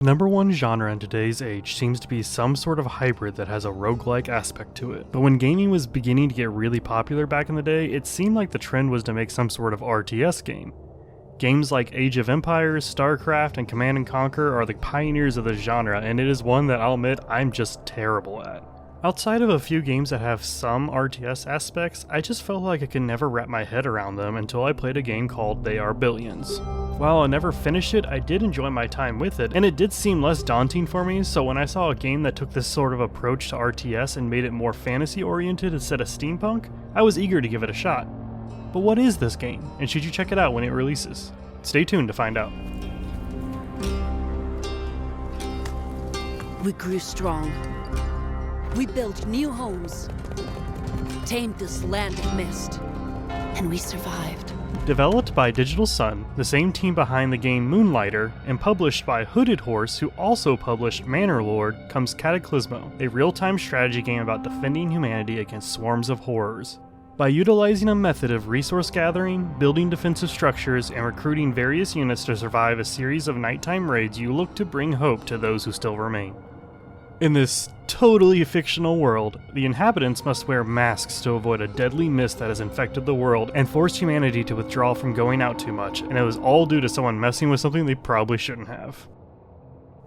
Number one genre in today's age seems to be some sort of hybrid that has a roguelike aspect to it. But when gaming was beginning to get really popular back in the day, it seemed like the trend was to make some sort of RTS game. Games like Age of Empires, StarCraft, and Command & Conquer are the pioneers of the genre, and it is one that I'll admit I'm just terrible at. Outside of a few games that have some RTS aspects, I just felt like I could never wrap my head around them until I played a game called They Are Billions. While I never finished it, I did enjoy my time with it, and it did seem less daunting for me, so when I saw a game that took this sort of approach to RTS and made it more fantasy-oriented instead of steampunk, I was eager to give it a shot. But what is this game, and should you check it out when it releases? Stay tuned to find out. We grew strong. We built new homes, tamed this land of mist, and we survived. Developed by Digital Sun, the same team behind the game Moonlighter, and published by Hooded Horse, who also published Manor Lord, comes Cataclysmo, a real-time strategy game about defending humanity against swarms of horrors. By utilizing a method of resource gathering, building defensive structures, and recruiting various units to survive a series of nighttime raids, you look to bring hope to those who still remain. In this totally fictional world, the inhabitants must wear masks to avoid a deadly mist that has infected the world and forced humanity to withdraw from going out too much, and it was all due to someone messing with something they probably shouldn't have.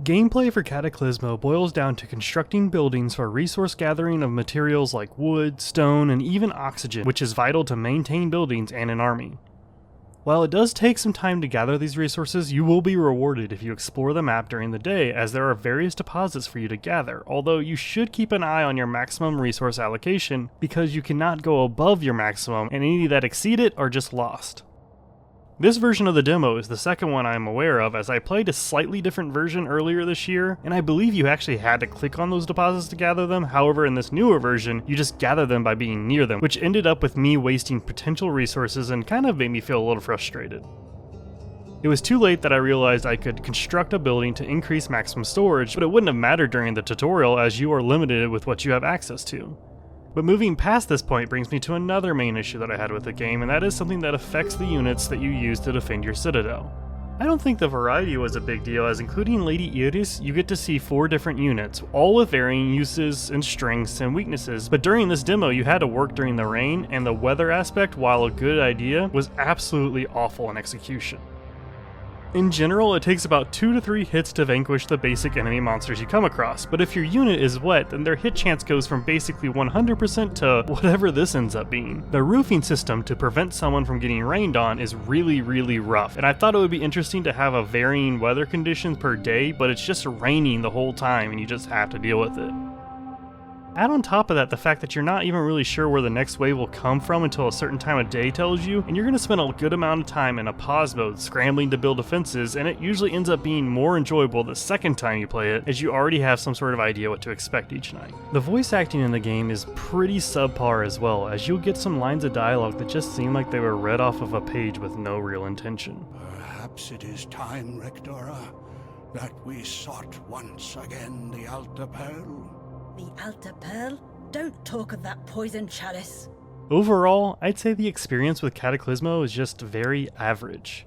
Gameplay for Cataclysmo boils down to constructing buildings for resource gathering of materials like wood, stone, and even oxygen, which is vital to maintain buildings and an army. While it does take some time to gather these resources, you will be rewarded if you explore the map during the day, as there are various deposits for you to gather, although you should keep an eye on your maximum resource allocation, because you cannot go above your maximum, and any that exceed it are just lost. This version of the demo is the second one I am aware of, as I played a slightly different version earlier this year, and I believe you actually had to click on those deposits to gather them. However, in this newer version, you just gather them by being near them, which ended up with me wasting potential resources and kind of made me feel a little frustrated. It was too late that I realized I could construct a building to increase maximum storage, but it wouldn't have mattered during the tutorial as you are limited with what you have access to. But moving past this point brings me to another main issue that I had with the game, and that is something that affects the units that you use to defend your citadel. I don't think the variety was a big deal, as including Lady E.R.F, you get to see 4 different units, all with varying uses and strengths and weaknesses, but during this demo you had to work during the rain, and the weather aspect, while a good idea, was absolutely awful in execution. In general, it takes about 2 to 3 hits to vanquish the basic enemy monsters you come across, but if your unit is wet, then their hit chance goes from basically 100% to whatever this ends up being. The roofing system to prevent someone from getting rained on is really rough, and I thought it would be interesting to have a varying weather conditions per day, but it's just raining the whole time and you just have to deal with it. Add on top of that the fact that you're not even really sure where the next wave will come from until a certain time of day tells you, and you're going to spend a good amount of time in a pause mode scrambling to build defenses, and it usually ends up being more enjoyable the second time you play it, as you already have some sort of idea what to expect each night. The voice acting in the game is pretty subpar as well, as you'll get some lines of dialogue that just seem like they were read off of a page with no real intention. Perhaps it is time, Rectora, that we sought once again the Alta Pearl. The Alta Pearl? Don't talk of that poison chalice. Overall, I'd say the experience with Cataclysmo is just very average.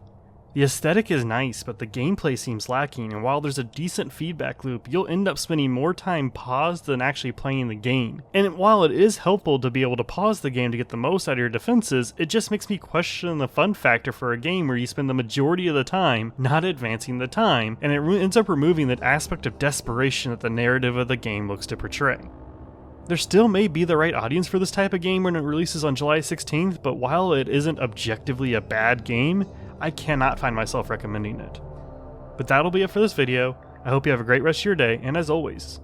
The aesthetic is nice, but the gameplay seems lacking, and while there's a decent feedback loop, you'll end up spending more time paused than actually playing the game. And while it is helpful to be able to pause the game to get the most out of your defenses, it just makes me question the fun factor for a game where you spend the majority of the time not advancing the time, and it ends up removing that aspect of desperation that the narrative of the game looks to portray. There still may be the right audience for this type of game when it releases on July 16th, but while it isn't objectively a bad game, I cannot find myself recommending it. But that'll be it for this video. I hope you have a great rest of your day, and as always,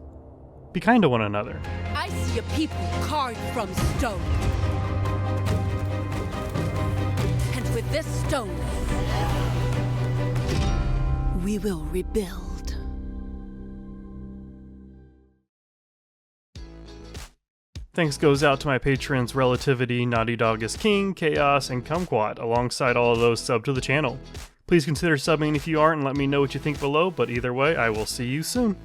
be kind to one another. I see a people carved from stone. And with this stone, we will rebuild. Thanks goes out to my patrons Relativity, Naughty Dog is King, Chaos, and Kumquat, alongside all of those sub to the channel. Please consider subbing if you aren't and let me know what you think below, but either way, I will see you soon.